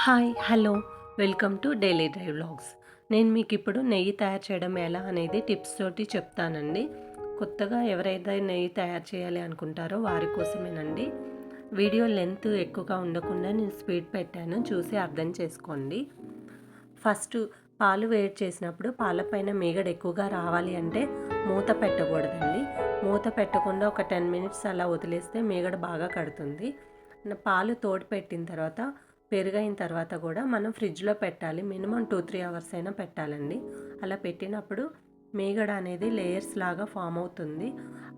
Hi! Hello! Welcome to daily drive vlogs. నేను మీకిప్పుడు నెయ్యి తయారు చేయడం ఎలా అనేది టిప్స్ తోటి చెప్తానండి. కొత్తగా ఎవరైతే నెయ్యి తయారు చేయాలి అనుకుంటారో వారి కోసమేనండి. వీడియో లెంత్ ఎక్కువగా ఉండకుండా నేను స్పీడ్ పెట్టాను. చూసి అర్థం చేసుకోండి. ఫస్ట్ పాలు వేడి చేసినప్పుడు పాలపైన మీగడ ఎక్కువగా రావాలి అంటే మూత పెట్టకూడదండి. మూత పెట్టకుండా ఒక 10 మినిట్స్ అలా వదిలేస్తే మీగడ బాగా కడుతుంది. పాలు తోడు పెట్టిన తర్వాత పెరుగైన తర్వాత కూడా మనం ఫ్రిడ్జ్లో పెట్టాలి. మినిమం 2-3 అవర్స్ అయినా పెట్టాలండి. అలా పెట్టినప్పుడు మీగడ అనేది లేయర్స్ లాగా ఫామ్ అవుతుంది.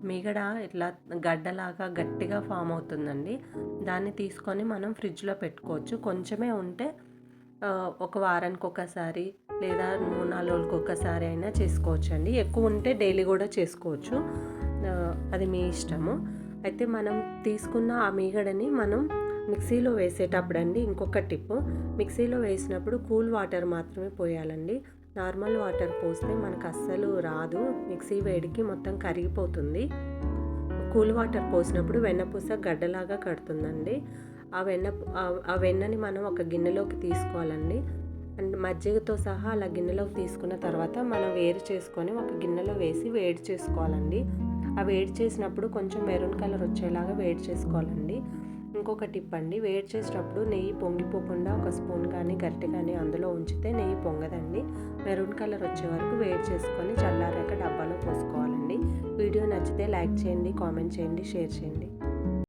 మీగడ ఇట్లా గడ్డలాగా గట్టిగా ఫామ్ అవుతుందండి. దాన్ని తీసుకొని మనం ఫ్రిడ్జ్లో పెట్టుకోవచ్చు. కొంచెమే ఉంటే ఒక వారానికి ఒకసారి లేదా 3-4 రోజులకు ఒకసారి అయినా చేసుకోవచ్చండి. ఎక్కువ ఉంటే డైలీ కూడా చేసుకోవచ్చు. అది మీ ఇష్టము. అయితే మనం తీసుకున్న ఆ మీగడని మనం మిక్సీలో వేసేటప్పుడు ఇంకొక టిప్, మిక్సీలో వేసినప్పుడు కూల్ వాటర్ మాత్రమే పోయాలండి. నార్మల్ వాటర్ పోస్తే మనకు అస్సలు రాదు. మిక్సీ వేడికి మొత్తం కరిగిపోతుంది. కూల్ వాటర్ పోసినప్పుడు వెన్నపూస గడ్డలాగా కడుతుందండి. ఆ వెన్నని మనం ఒక గిన్నెలోకి తీసుకోవాలండి. అండ్ మజ్జిగతో సహా అలా గిన్నెలోకి తీసుకున్న తర్వాత మనం వేరు చేసుకొని ఒక గిన్నెలో వేసి వేడి చేసుకోవాలండి. ఆ వేడి చేసినప్పుడు కొంచెం మెరూన్ కలర్ వచ్చేలాగా వేడి చేసుకోవాలండి. ఇంకొక టిప్ అండి, వేడి చేసేటప్పుడు నెయ్యి పొంగిపోకుండా ఒక స్పూన్ కానీ గరిటె కానీ అందులో ఉంచితే నెయ్యి పొంగదండి. మెరూన్ కలర్ వచ్చే వరకు వేడి చేసుకొని చల్లారాక డబ్బాలో పోసుకోవాలండి. వీడియో నచ్చితే లైక్ చేయండి, కామెంట్ చేయండి, షేర్ చేయండి.